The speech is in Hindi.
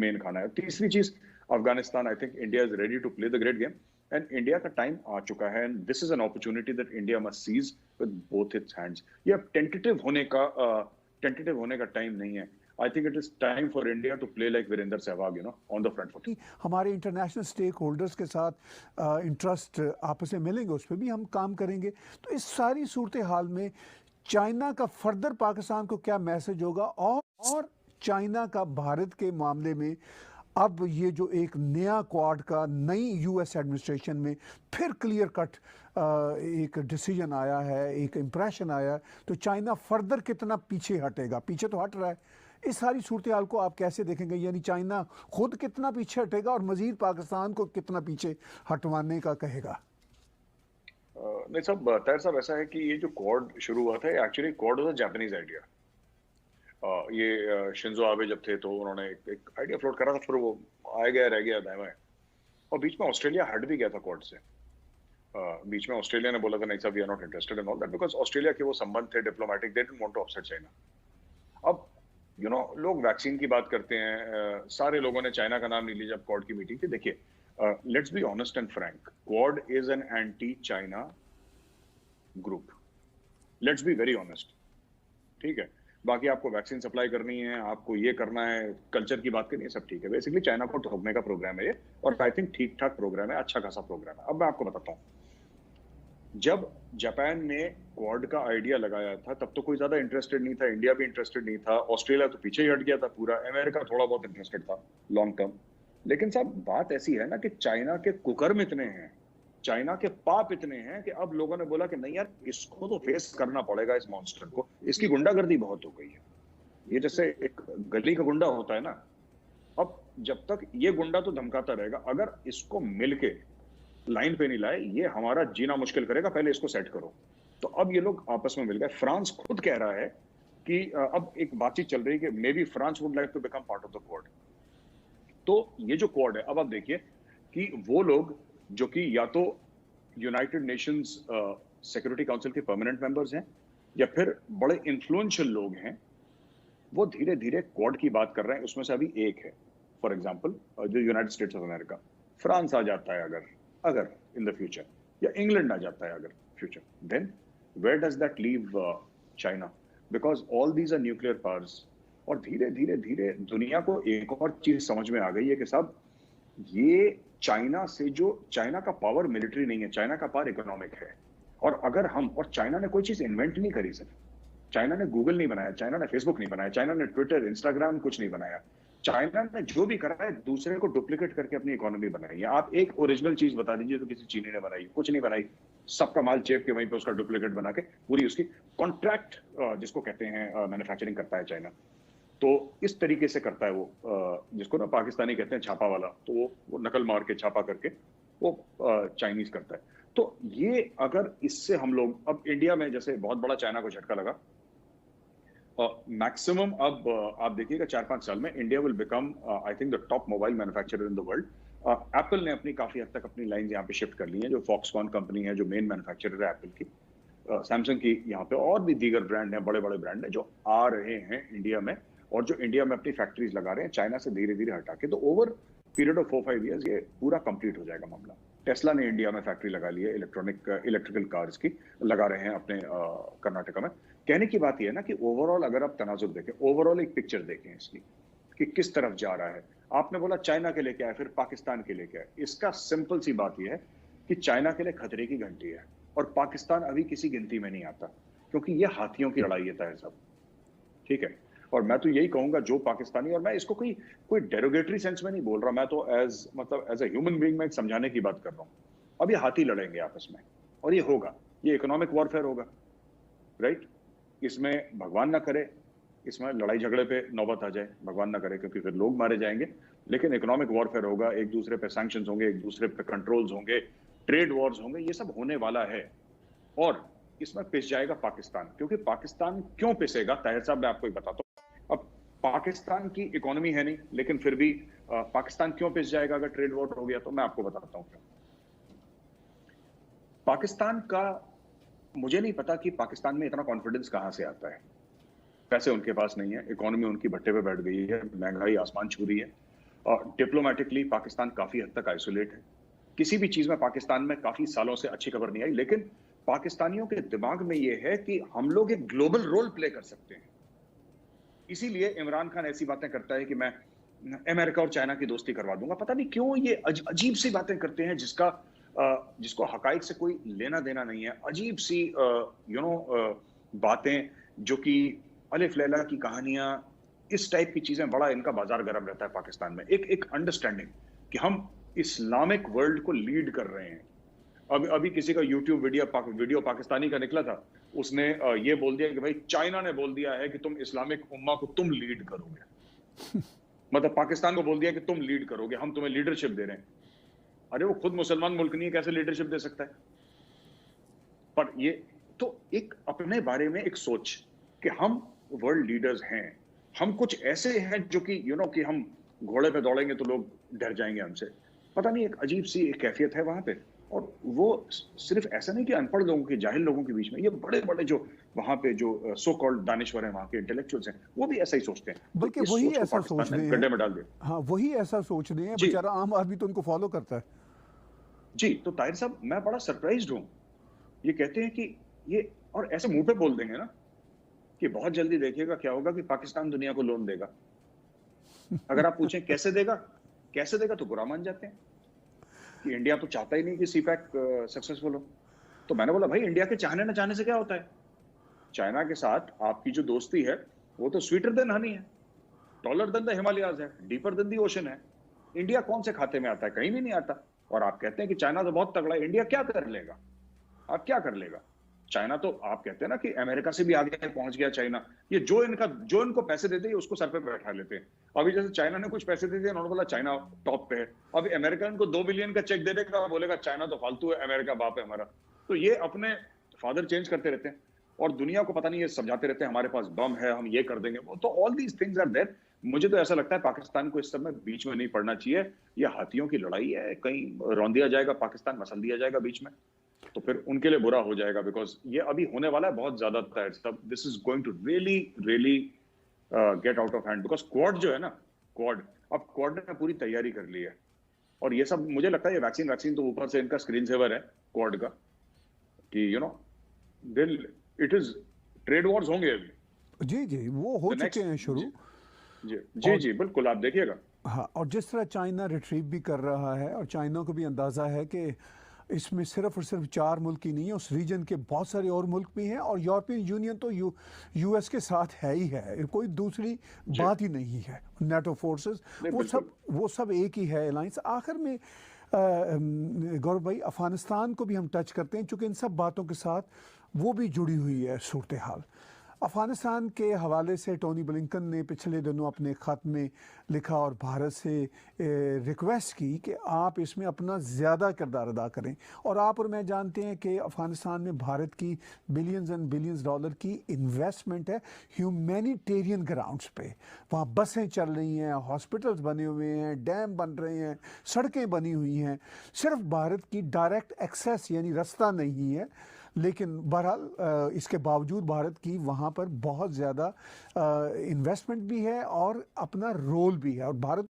मेन खाना है। तीसरी चीज, Afghanistan, I think India is ready to play the great game, and India का टाइम आ चुका है, and this is an opportunity that India must seize with both its hands. ये अब टेंटेटिव होने का टाइम नहीं है। I think it is time for India to play like Virender Sehwag, on the front foot. हमारे इंटरनेशनल स्टेक होल्डर्स के साथ इंटरेस्ट आपस में मिलेंगे, उस पर भी हम काम करेंगे। तो इस सारी सूरत हाल में चाइना का फर्दर पाकिस्तान को क्या मैसेज होगा, और चाइना का भारत के मामले में अब ये जो एक नया क्वाड का नई यूएस एडमिनिस्ट्रेशन में फिर क्लियर कट एक डिसीजन आया है, एक इम्प्रेशन आया है, तो चाइना फर्दर कितना पीछे हटेगा? पीछे तो हट रहा है। इस सारी सूरत हाल को आप कैसे देखेंगे? यानी चाइना खुद कितना पीछे हटेगा और मजीद पाकिस्तान को कितना पीछे हटवाने का कहेगा? नहीं साहब, ताहिर साहब, ऐसा है कि ये जो क्वाड शुरू हुआ था, actually quad was a Japanese idea. ये शिंजो आबे जब थे तो उन्होंने एक आइडिया फ्लोट करा था, फिर वो आ गया रह गया दाएं बाएं, और बीच में ऑस्ट्रेलिया हट भी गया था क्वाड से। बीच में ऑस्ट्रेलिया ने बोला था नहीं साहब, we are not interested in all that, because Australia के वो संबंध थे diplomatic, they didn't want to upset China. अब लोग वैक्सीन की बात करते हैं, सारे लोगों ने चाइना का नाम नहीं लिया जब क्वाड की मीटिंग थी। देखिए, let's be honest and Frank, quad is an anti China group, let's be very honest, ठीक है। बाकी आपको वैक्सीन सप्लाई करनी है, आपको ये करना है, कल्चर की बात करनी है, सब ठीक है। बेसिकली चाइना को ठोकने का प्रोग्राम है ये, और आई थिंक ठीक ठाक प्रोग्राम है, अच्छा खासा प्रोग्राम है। अब मैं आपको बताता हूँ, जब जापान ने क्वाड का आइडिया लगाया था तब तो कोई ज्यादा इंटरेस्टेड नहीं था, इंडिया भी इंटरेस्टेड नहीं था, ऑस्ट्रेलिया तो पीछे ही हट गया था पूरा, अमेरिका थोड़ा बहुत इंटरेस्टेड था लॉन्ग टर्म। लेकिन साहब बात ऐसी है ना कि चाइना के कुकर्म इतने हैं, चाइना के पाप इतने हैं कि अब लोगों ने बोला कि नहीं यार, इसको तो फेस करना पड़ेगा, इस मॉन्स्टर को, इसकी गुंडागर्दी बहुत हो गई है। ये जैसे एक गली का गुंडा होता है ना, अब जब तक ये गुंडा तो धमकाता रहेगा, अगर इसको मिलके लाइन पे नहीं लाए, ये हमारा जीना मुश्किल करेगा, पहले इसको सेट करो। तो अब ये लोग आपस में मिल गए। फ्रांस खुद कह रहा है कि अब एक बातचीत चल रही है कि maybe France would like to become part of the Quad. तो ये जो क्वाड है, अब आप देखिए कि वो लोग जो कि या तो यूनाइटेड नेशंस सिक्योरिटी काउंसिल के परमानेंट मेंबर्स हैं या फिर बड़े इन्फ्लुएंशियल लोग हैं, वो धीरे धीरे क्वाड की बात कर रहे हैं। उसमें से अभी एक है, फॉर एग्जांपल, जो United States of America, France आ जाता है अगर इन द फ्यूचर, या इंग्लैंड आ जाता है अगर future, then where does that leave China? Because all these are nuclear powers. और धीरे धीरे धीरे दुनिया को एक और चीज समझ में आ गई है कि साहब, ये चाइना से जो, चाइना का पावर मिलिट्री नहीं है, चाइना का पावर इकोनॉमिक है। और अगर हम, और चाइना ने कोई चीज इन्वेंट नहीं करी सर, चाइना ने गूगल नहीं बनाया, चाइना ने फेसबुक नहीं बनाया, चाइना ने ट्विटर, इंस्टाग्राम कुछ नहीं बनाया। चाइना ने जो भी करा है दूसरे को डुप्लीकेट करके अपनी इकोनॉमी बनाई है। आप एक ओरिजिनल चीज बता दीजिए तो किसी चीनी ने बनाई? कुछ नहीं बनाई, सबका माल चेप के वहीं पे उसका डुप्लीकेट बना के पूरी उसकी कॉन्ट्रैक्ट जिसको कहते हैं मैन्युफैक्चरिंग करता है चाइना। तो इस तरीके से करता है वो, जिसको ना पाकिस्तानी कहते हैं छापा वाला, तो वो नकल मार के छापा करके वो चाइनीज करता है। तो ये अगर इससे हम लोग, अब इंडिया में जैसे बहुत बड़ा चाइना को झटका लगा, मैक्सिमम अब आप देखिएगा 4-5 साल में India will become I think the top mobile manufacturer in the world. Apple ने अपनी काफी हद तक अपनी लाइन यहाँ पे शिफ्ट कर ली है, जो फॉक्सकॉन कंपनी है जो मेन मैन्युफैक्चरर है एप्पल की, सैमसंग की यहाँ पे, और भी दीगर ब्रांड हैं, बड़े बड़े ब्रांड हैं जो आ रहे हैं इंडिया में, और जो इंडिया में अपनी फैक्ट्रीज लगा रहे हैं चाइना से धीरे धीरे हटा के। तो ओवर पीरियड ऑफ 4-5 ईयर्स ये पूरा कंप्लीट हो जाएगा मामला। टेस्ला ने इंडिया में फैक्ट्री लगा ली है इलेक्ट्रिकल कार्स की, लगा रहे हैं अपने कर्नाटका में। कहने की बात यह है ना कि ओवरऑल अगर आप तनाजुर देखें, ओवरऑल एक पिक्चर देखें इसकी कि किस तरफ जा रहा है। आपने बोला चाइना के लेके आए, फिर पाकिस्तान के लेके आए। इसका सिंपल सी बात यह है कि चाइना के लिए खतरे की घंटी है, और पाकिस्तान अभी किसी गिनती में नहीं आता, क्योंकि ये हाथियों की लड़ाई है ताहिर साहब, ठीक है। और मैं तो यही कहूंगा जो पाकिस्तानी, और मैं इसको कोई डेरोगेटरी सेंस में नहीं बोल रहा, मैं तो एज ए ह्यूमन बीइंग में समझाने की बात कर रहा हूँ। अब ये हाथी लड़ेंगे आपस में, और ये होगा, ये इकोनॉमिक वॉरफेयर होगा, राइट। इसमें भगवान ना करे इसमें लड़ाई झगड़े पे नौबत आ जाए, भगवान ना करे, क्योंकि फिर लोग मारे जाएंगे, लेकिन इकोनॉमिक वॉरफेयर होगा, एक दूसरे पे सैंक्शंस होंगे, एक दूसरे पे कंट्रोल्स होंगे, ट्रेड वॉर्स होंगे, ये सब होने वाला है। और इसमें पिस जाएगा पाकिस्तान, क्योंकि पाकिस्तान क्यों पिसेगा ताहिर साहब, मैं आपको बताता हूँ। अब पाकिस्तान की इकोनॉमी है नहीं, लेकिन फिर भी पाकिस्तान क्यों पिस जाएगा अगर ट्रेड वॉर हो गया, तो मैं आपको बताता हूँ क्यों। पाकिस्तान का, मुझे नहीं पता कि पाकिस्तान में इतना कॉन्फिडेंस कहां से आता है। पैसे उनके पास नहीं है, इकोनॉमी उनकी भट्टे पे बैठ गई है, महंगाई आसमान छू रही है, डिप्लोमेटिकली पाकिस्तान काफी हद तक आइसोलेट है। किसी भी चीज में पाकिस्तान में काफी सालों से अच्छी खबर नहीं आई, लेकिन पाकिस्तानियों के दिमाग में यह है कि हम लोग एक ग्लोबल रोल प्ले कर सकते हैं। इसीलिए इमरान खान ऐसी बातें करता है कि मैं अमेरिका और चाइना की दोस्ती करवा दूंगा। पता नहीं क्यों ये अजीब सी बातें करते हैं जिसको हकाइक से कोई लेना देना नहीं है। अजीब सी बातें जो कि अलिफ लैला की कहानियां, इस टाइप की चीजें, बड़ा इनका बाजार गर्म रहता है पाकिस्तान में। एक अंडरस्टैंडिंग कि हम इस्लामिक वर्ल्ड को लीड कर रहे हैं। अभी किसी का यूट्यूब वीडियो पाकिस्तानी का निकला था, उसने ये बोल दिया कि भाई चाइना ने बोल दिया है कि तुम इस्लामिक उम्मा को तुम लीड करोगे। मतलब पाकिस्तान को बोल दिया कि तुम लीड करोगे, हम तुम्हें लीडरशिप दे रहे हैं। अरे वो खुद मुसलमान मुल्क नहीं है, कैसे लीडरशिप दे सकता है? पर ये तो एक अपने बारे में एक सोच कि हम वर्ल्ड लीडर्स हैं, हम कुछ ऐसे हैं जो कि कि हम घोड़े पे दौड़ेंगे तो लोग डर जाएंगे हमसे। पता नहीं, एक अजीब सी एक कैफियत है वहां पे। और वो सिर्फ ऐसा नहीं कि अनपढ़ लोगों के, जाहिल लोगों के बीच में, ये बड़े बड़े जो वहां पे जो सो कॉल्ड दानिश्वर हैं, वहां के इंटेलेक्चुअल्स हैं, वो भी ऐसा ही सोचते हैं। बल्कि वही ऐसा सोच रहे हैं, गड्ढे में डाल दिया। हाँ, वही ऐसा सोच रहे हैं। बेचारा आम आदमी तो उनको फॉलो करता है। जी, तो ताहिर साहब, मैं बड़ा सरप्राइज्ड हूं। ये कहते हैं कि ये, और ऐसे मुंह पे बोल देंगे ना कि बहुत जल्दी देखिएगा क्या होगा कि पाकिस्तान दुनिया को लोन देगा। अगर आप पूछें कैसे देगा तो बुरा मान जाते हैं कि इंडिया तो चाहता ही नहीं कि सीपैक सक्सेसफुल हो। तो मैंने बोला भाई, इंडिया के चाहने ना चाहने से क्या होता है? चाइना के साथ आपकी जो दोस्ती है वो तो स्वीटर देन हनी है, टॉलर देन द हिमालयाज है, डीपर देन द ओशन है। इंडिया कौन से खाते में आता है? कहीं भी नहीं आता। और आप कहते हैं कि चाइना तो बहुत तगड़ा है, इंडिया क्या कर लेगा? आप क्या कर लेगा? चाइना तो, आप कहते हैं ना कि अमेरिका से भी आगे पहुंच गया चाइना। ये जो इनको पैसे देते हैं उसको सर पे बैठा लेते हैं। अभी जैसे चाइना ने कुछ पैसे दे दिए, उन्होंने बोला चाइना टॉप पे है। अभी अमेरिका इनको 2 बिलियन का चेक दे देगा, बोलेगा चाइना तो फालतू है, अमेरिका बाप है हमारा। तो ये अपने फादर चेंज करते रहते हैं और दुनिया को पता नहीं, ये समझाते रहते हैं हमारे पास बम है, हम ये कर देंगे। तो all these things are there. मुझे तो ऐसा लगता है पाकिस्तान को इस समय बीच में नहीं पड़ना चाहिए। ये हाथियों की लड़ाई है, कहीं रौंद दिया जाएगा पाकिस्तान, मसल दिया जाएगा बीच में, तो फिर उनके लिए बुरा हो जाएगा। बिकॉज ये अभी होने वाला है बहुत ज्यादा। This is going to really get out of hand. Because Quad जो है ना, अब क्वाड ने पूरी तैयारी कर ली है। और ये सब मुझे लगता है, ये वैक्सीन तो ऊपर से इनका स्क्रीन सेवर है क्वाड का, कि इट इज ट्रेड वॉर्स होंगे अभी। जी, वो हो चुके हैं शुरू। जी, बिल्कुल, आप देखिएगा। हाँ, और जिस तरह चाइना रिट्रीव भी कर रहा है, और चाइना को भी अंदाज़ा है कि इसमें सिर्फ और सिर्फ 4 मुल्क ही नहीं है, उस रीजन के बहुत सारे और मुल्क भी हैं। और यूरोपियन यूनियन तो यूएस के साथ है ही है, कोई दूसरी बात ही नहीं है। नेटो फोर्सेस वो सब एक ही है अलायंस। आखिर में गौरव भाई, अफ़गानिस्तान को भी हम टच करते हैं, चूँकि इन सब बातों के साथ वो भी जुड़ी हुई है सूरत हाल। अफ़गानिस्तान के हवाले से टोनी ब्लिंकन ने पिछले दिनों अपने ख़त में लिखा और भारत से रिक्वेस्ट की कि आप इसमें अपना ज़्यादा किरदार अदा करें। और आप और मैं जानते हैं कि अफ़गानिस्तान में भारत की बिलियंस एंड बिलियंस डॉलर की इन्वेस्टमेंट है ह्यूमैनिटेरियन ग्राउंड्स पे। वहाँ बसें चल रही हैं, हॉस्पिटल्स बने हुए हैं, डैम बन रहे हैं, सड़कें बनी हुई हैं। सिर्फ भारत की डायरेक्ट एक्सेस यानी रास्ता नहीं है, लेकिन बहरहाल इसके बावजूद भारत की वहाँ पर बहुत ज़्यादा इन्वेस्टमेंट भी है और अपना रोल भी है। और भारत